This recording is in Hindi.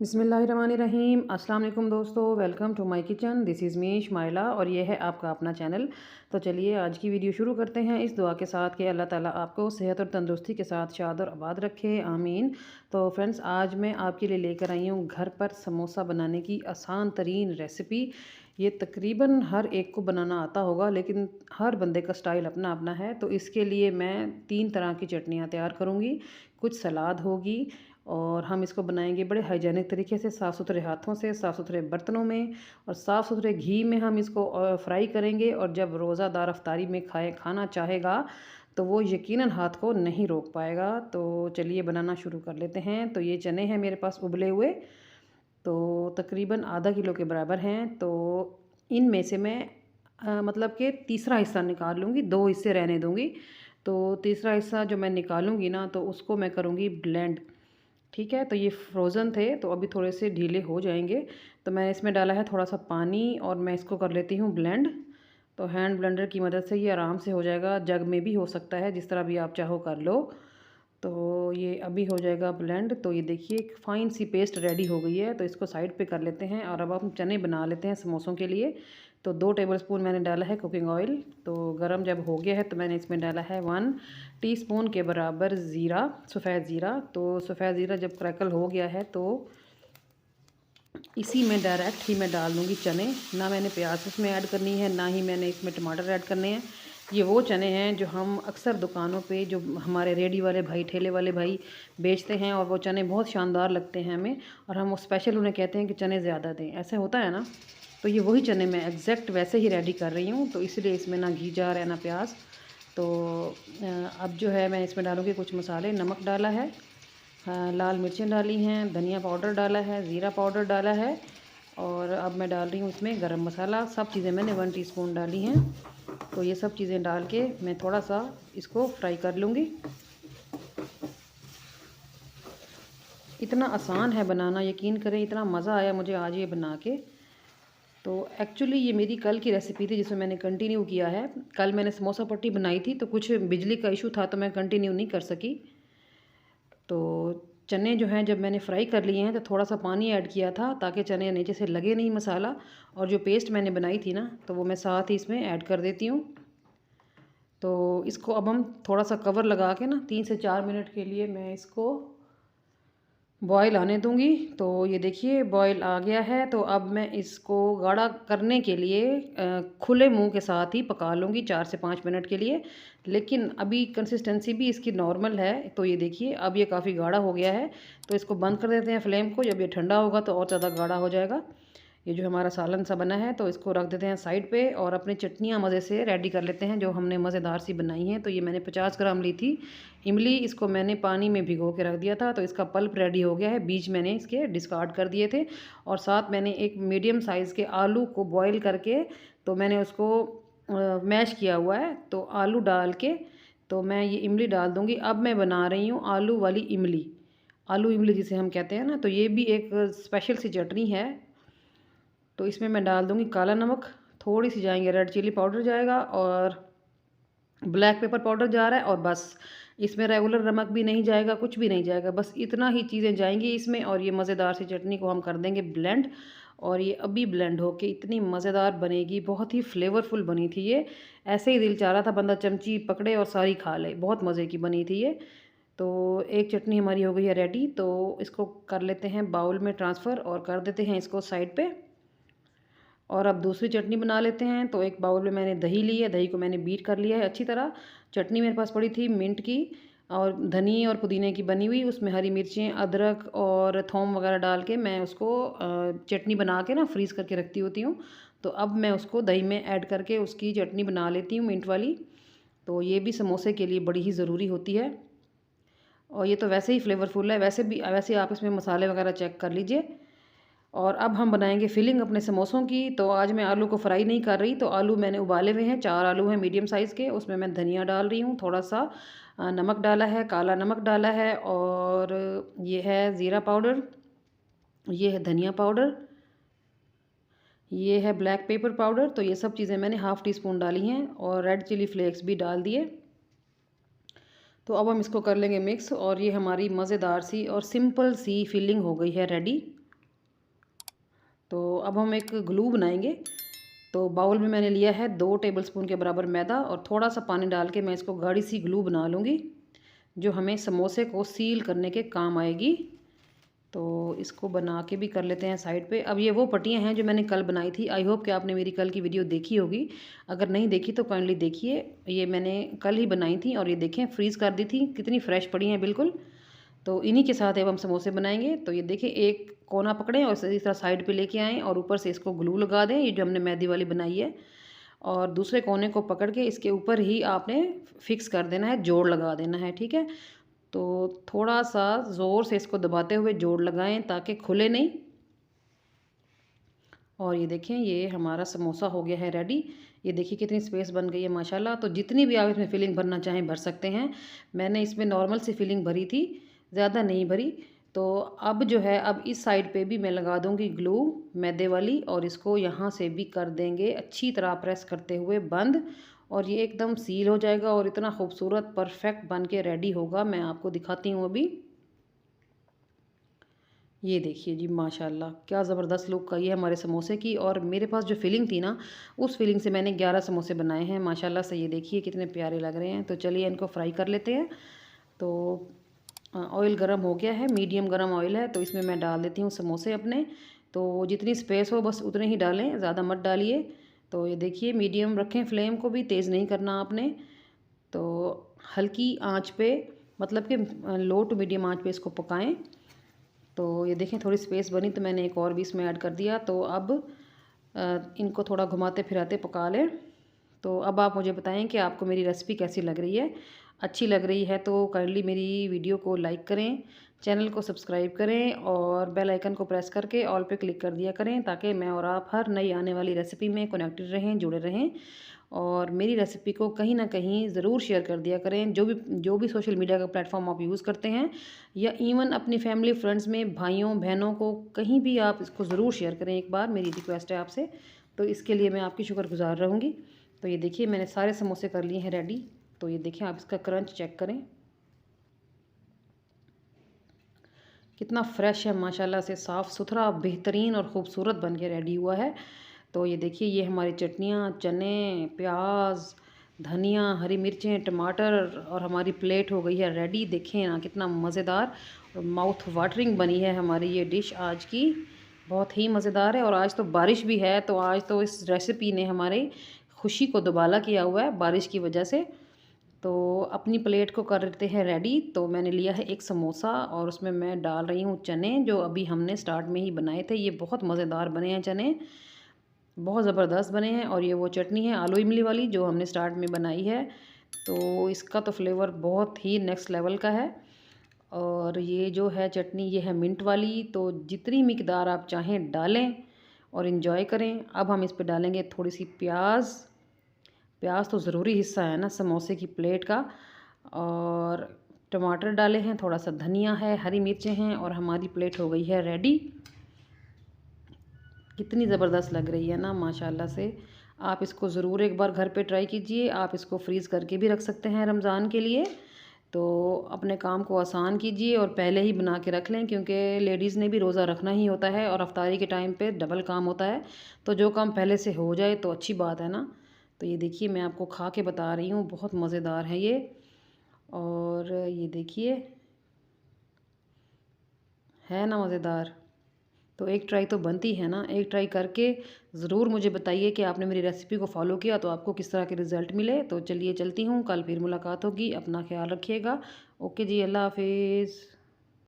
बिस्मिल्लाहिर्रहमानिर्रहीम। अस्सलाम वालेकुम दोस्तों, welcome to my kitchen. This is me Shamaila और ये है आपका अपना चैनल। तो चलिए आज की वीडियो शुरू करते हैं इस दुआ के साथ कि अल्लाह ताला आपको सेहत और तंदुरुस्ती के साथ शाद और आबाद रखे, आमीन। तो फ्रेंड्स, आज मैं आपके लिए लेकर आई हूँ घर पर समोसा बनाने की आसान तरीन रेसिपी। ये तकरीबन हर एक को बनाना आता होगा, लेकिन हर बंदे का स्टाइल अपना अपना है। तो इसके लिए मैं 3 तरह की चटनियाँ तैयार करूँगी, कुछ सलाद होगी और हम इसको बनाएंगे बड़े हाइजेनिक तरीके से, साफ़ सुथरे हाथों से, साफ़ सुथरे बर्तनों में और साफ़ सुथरे घी में हम इसको फ्राई करेंगे। और जब रोज़ादार अफ्तारी में खाना चाहेगा तो वो यकीनन हाथ को नहीं रोक पाएगा। तो चलिए बनाना शुरू कर लेते हैं। तो ये चने हैं मेरे पास उबले हुए, तो तकरीबन आधा किलो के बराबर हैं। तो इनमें से मैं मतलब कि तीसरा हिस्सा निकाल लूँगी, 2 हिस्से रहने दूँगी। तो तीसरा हिस्सा जो मैं निकालूँगी ना, तो उसको मैं करूँगी ब्लेंड। ठीक है, तो ये फ्रोज़न थे तो अभी थोड़े से ढीले हो जाएंगे। तो मैंने इसमें डाला है थोड़ा सा पानी और मैं इसको कर लेती हूँ ब्लेंड। तो हैंड ब्लेंडर की मदद से ये आराम से हो जाएगा, जग में भी हो सकता है, जिस तरह भी आप चाहो कर लो। तो ये अभी हो जाएगा ब्लेंड। तो ये देखिए एक फ़ाइन सी पेस्ट रेडी हो गई है। तो इसको साइड पे कर लेते हैं और अब हम चने बना लेते हैं समोसों के लिए। तो 2 टेबलस्पून मैंने डाला है कुकिंग ऑयल। तो गरम जब हो गया है तो मैंने इसमें डाला है 1 टीस्पून के बराबर ज़ीरा, सफ़ेद ज़ीरा। तो सफ़ेद ज़ीरा जब क्रैकल हो गया है तो इसी में डायरेक्ट ही मैं डाल दूँगी चने। ना मैंने प्याज इसमें ऐड करनी है, ना ही मैंने इसमें टमाटर ऐड करने हैं। ये वो चने हैं जो हम अक्सर दुकानों पे, जो हमारे रेडी वाले भाई, ठेले वाले भाई बेचते हैं, और वो चने बहुत शानदार लगते हैं हमें, और हम वो स्पेशल उन्हें कहते हैं कि चने ज़्यादा दें, ऐसे होता है ना। तो ये वही चने मैं एग्जैक्ट वैसे ही रेडी कर रही हूँ। तो इसलिए इसमें ना घी जा रहा है ना प्याज। तो अब जो है मैं इसमें डालूँगी कुछ मसाले। नमक डाला है, हाँ, लाल मिर्चें डाली हैं, धनिया पाउडर डाला है, ज़ीरा पाउडर डाला है, और अब मैं डाल रही हूँ इसमें गरम मसाला। सब चीज़ें मैंने 1 टीस्पून डाली हैं। तो ये सब चीज़ें डाल के मैं थोड़ा सा इसको फ्राई कर लूँगी। इतना आसान है बनाना, यकीन करें इतना मज़ा आया मुझे आज ये बना के। तो एक्चुअली ये मेरी कल की रेसिपी थी जिसमें मैंने कंटिन्यू किया है। कल मैंने समोसा पट्टी बनाई थी, तो कुछ बिजली का इशू था तो मैं कंटिन्यू नहीं कर सकी। तो चने जो हैं जब मैंने फ्राई कर लिए हैं तो थोड़ा सा पानी ऐड किया था ताकि चने नीचे से लगे नहीं मसाला। और जो पेस्ट मैंने बनाई थी ना, तो वो मैं साथ ही इसमें ऐड कर देती हूँ। तो इसको अब हम थोड़ा सा कवर लगा के ना 3 से 4 मिनट के लिए मैं इसको बॉयल आने दूंगी। तो ये देखिए बॉयल आ गया है। तो अब मैं इसको गाढ़ा करने के लिए खुले मुंह के साथ ही पका लूँगी 4 से 5 मिनट के लिए। लेकिन अभी कंसिस्टेंसी भी इसकी नॉर्मल है। तो ये देखिए अब ये काफ़ी गाढ़ा हो गया है। तो इसको बंद कर देते हैं फ्लेम को। जब ये ठंडा होगा तो और ज़्यादा गाढ़ा हो जाएगा। ये जो हमारा सालन सा बना है, तो इसको रख देते हैं साइड पे और अपनी चटनियाँ मज़े से रेडी कर लेते हैं जो हमने मज़ेदार सी बनाई हैं। तो ये मैंने 50 ग्राम ली थी इमली। इसको मैंने पानी में भिगो के रख दिया था, तो इसका पल्प रेडी हो गया है। बीज मैंने इसके डिस्कार्ड कर दिए थे। और साथ मैंने एक मीडियम साइज़ के आलू को बॉयल करके, तो मैंने उसको मैश किया हुआ है। तो आलू डाल के तो मैं ये इमली डाल दूँगी। अब मैं बना रही हूँ आलू वाली इमली, आलू इमली जिसे हम कहते हैं ना। तो ये भी एक स्पेशल सी चटनी है। तो इसमें मैं डाल दूँगी काला नमक, थोड़ी सी जाएंगे रेड चिली पाउडर जाएगा, और ब्लैक पेपर पाउडर जा रहा है, और बस इसमें रेगुलर नमक भी नहीं जाएगा, कुछ भी नहीं जाएगा, बस इतना ही चीज़ें जाएंगी इसमें। और ये मज़ेदार सी चटनी को हम कर देंगे ब्लेंड। और ये अभी ब्लेंड होके इतनी मज़ेदार बनेगी, बहुत ही फ्लेवरफुल बनी थी ये। ऐसे ही दिल चाह रहा था बंदा चमची पकड़े और सारी खा ले, बहुत मज़े की बनी थी ये। तो एक चटनी हमारी हो गई है रेडी। तो इसको कर लेते हैं बाउल में ट्रांसफ़र और कर देते हैं इसको साइड पे। और अब दूसरी चटनी बना लेते हैं। तो एक बाउल में मैंने दही ली है, दही को मैंने बीट कर लिया है अच्छी तरह। चटनी मेरे पास पड़ी थी मिंट की और धनी और पुदीने की बनी हुई, उसमें हरी मिर्चें, अदरक और थोम वगैरह डाल के मैं उसको चटनी बना के ना फ्रीज़ करके रखती होती हूँ। तो अब मैं उसको दही में ऐड करके उसकी चटनी बना लेती हूँ मिंट वाली। तो ये भी समोसे के लिए बड़ी ही ज़रूरी होती है। और ये तो वैसे ही फ्लेवरफुल है, वैसे आप इसमें मसाले वगैरह चेक कर लीजिए। और अब हम बनाएंगे फिलिंग अपने समोसों की। तो आज मैं आलू को फ्राई नहीं कर रही। तो आलू मैंने उबाले हुए हैं, 4 आलू हैं मीडियम साइज़ के। उसमें मैं धनिया डाल रही हूँ, थोड़ा सा नमक डाला है, काला नमक डाला है, और ये है ज़ीरा पाउडर, ये है धनिया पाउडर, ये है ब्लैक पेपर पाउडर। तो ये सब चीज़ें मैंने हाफ़ टी स्पून डाली हैं, और रेड चिली फ्लेक्स भी डाल दिए। तो अब हम इसको कर लेंगे मिक्स। और ये हमारी मज़ेदार सी और सिंपल सी फिलिंग हो गई है रेडी। तो अब हम एक ग्लू बनाएंगे। तो बाउल में मैंने लिया है 2 टेबलस्पून के बराबर मैदा और थोड़ा सा पानी डाल के मैं इसको गाढ़ी सी ग्लू बना लूँगी, जो हमें समोसे को सील करने के काम आएगी। तो इसको बना के भी कर लेते हैं साइड पे। अब ये वो पट्टियाँ हैं जो मैंने कल बनाई थी। आई होप कि आपने मेरी कल की वीडियो देखी होगी। अगर नहीं देखी तो काइंडली देखिए। ये मैंने कल ही बनाई थी और ये देखें फ्रीज़ कर दी थी, कितनी फ्रेश पड़ी हैं बिल्कुल। तो इन्हीं के साथ अब हम समोसे बनाएंगे। तो ये देखिए, एक कोना पकड़ें और इस तरह साइड पे लेके आएँ और ऊपर से इसको ग्लू लगा दें, ये जो हमने मैदे वाली बनाई है। और दूसरे कोने को पकड़ के इसके ऊपर ही आपने फिक्स कर देना है, जोड़ लगा देना है, ठीक है। तो थोड़ा सा ज़ोर से इसको दबाते हुए जोड़ लगाएं ताकि खुले नहीं। और ये देखें, ये हमारा समोसा हो गया है रेडी। ये देखिए कितनी स्पेस बन गई है माशाल्लाह। तो जितनी भी आप इसमें फिलिंग भरना चाहें भर सकते हैं। मैंने इसमें नॉर्मल सी फिलिंग भरी थी, ज़्यादा नहीं भरी। तो अब जो है, अब इस साइड पे भी मैं लगा दूंगी ग्लू मैदे वाली और इसको यहाँ से भी कर देंगे अच्छी तरह प्रेस करते हुए बंद। और ये एकदम सील हो जाएगा और इतना खूबसूरत परफेक्ट बन के रेडी होगा। मैं आपको दिखाती हूँ अभी। ये देखिए जी, माशाल्लाह क्या ज़बरदस्त लुक आई है हमारे समोसे की। और मेरे पास जो फिलिंग थी ना, उस फिलिंग से मैंने 11 समोसे बनाए हैं माशाल्लाह से। ये देखिए कितने प्यारे लग रहे हैं। तो चलिए इनको फ्राई कर लेते हैं। तो ऑयल गरम हो गया है, मीडियम गरम ऑयल है। तो इसमें मैं डाल देती हूँ समोसे अपने। तो जितनी स्पेस हो बस उतने ही डालें, ज़्यादा मत डालिए। तो ये देखिए, मीडियम रखें फ्लेम को भी, तेज़ नहीं करना आपने। तो हल्की आंच पे, मतलब कि लो टू मीडियम आंच पे इसको पकाएं। तो ये देखें थोड़ी स्पेस बनी तो मैंने एक और भी इसमें ऐड कर दिया। तो अब इनको थोड़ा घुमाते फिराते पका लें। तो अब आप मुझे बताएं कि आपको मेरी रेसिपी कैसी लग रही है। अच्छी लग रही है तो काइंडली मेरी वीडियो को लाइक करें, चैनल को सब्सक्राइब करें और बेल आइकन को प्रेस करके ऑल पे क्लिक कर दिया करें, ताकि मैं और आप हर नई आने वाली रेसिपी में कनेक्टेड रहें, जुड़े रहें। और मेरी रेसिपी को कहीं ना कहीं ज़रूर शेयर कर दिया करें, जो भी सोशल मीडिया का प्लेटफॉर्म आप यूज़ करते हैं, या इवन अपनी फैमिली फ्रेंड्स में भाइयों बहनों को कहीं भी आप इसको ज़रूर शेयर करें। एक बार मेरी रिक्वेस्ट है आपसे, तो इसके लिए मैं आपकी शुक्रगुजार रहूँगी। तो ये देखिए, मैंने सारे समोसे कर लिए हैं रेडी। तो ये देखिए, आप इसका क्रंच चेक करें, कितना फ्रेश है माशाल्लाह से, साफ़ सुथरा बेहतरीन और ख़ूबसूरत बन के रेडी हुआ है। तो ये देखिए, ये हमारी चटनियाँ, चने, प्याज, धनिया, हरी मिर्चें, टमाटर, और हमारी प्लेट हो गई है रेडी। देखें ना कितना मज़ेदार और माउथ वाटरिंग बनी है हमारी ये डिश आज की। बहुत ही मज़ेदार है। और आज तो बारिश भी है, तो आज तो इस रेसिपी ने हमारी खुशी को दुबाला किया हुआ है बारिश की वजह से। तो अपनी प्लेट को कर लेते हैं रेडी। तो मैंने लिया है एक समोसा और उसमें मैं डाल रही हूँ चने, जो अभी हमने स्टार्ट में ही बनाए थे। ये बहुत मज़ेदार बने हैं चने, बहुत ज़बरदस्त बने हैं। और ये वो चटनी है आलू इमली वाली जो हमने स्टार्ट में बनाई है। तो इसका तो फ्लेवर बहुत ही नेक्स्ट लेवल का है। और ये जो है चटनी, ये है मिंट वाली। तो जितनी मिकदार आप चाहें डालें और इन्जॉय करें। अब हम इस पर डालेंगे थोड़ी सी प्याज। प्याज तो ज़रूरी हिस्सा है ना समोसे की प्लेट का। और टमाटर डाले हैं, थोड़ा सा धनिया है, हरी मिर्चें हैं, और हमारी प्लेट हो गई है रेडी। कितनी ज़बरदस्त लग रही है ना माशाल्लाह से। आप इसको ज़रूर एक बार घर पे ट्राई कीजिए। आप इसको फ्रीज़ करके भी रख सकते हैं रमज़ान के लिए। तो अपने काम को आसान कीजिए और पहले ही बना के रख लें, क्योंकि लेडीज़ ने भी रोज़ा रखना ही होता है और अफ्तारी के टाइम पे डबल काम होता है। तो जो काम पहले से हो जाए तो अच्छी बात है ना। तो ये देखिए, मैं आपको खा के बता रही हूँ, बहुत मज़ेदार है ये। और ये देखिए, है ना मज़ेदार। तो एक ट्राई तो बनती है ना, एक ट्राई करके ज़रूर मुझे बताइए कि आपने मेरी रेसिपी को फॉलो किया तो आपको किस तरह के रिज़ल्ट मिले। तो चलिए चलती हूँ, कल फिर मुलाकात होगी। अपना ख्याल रखिएगा। ओके जी, अल्लाह हाफिज़।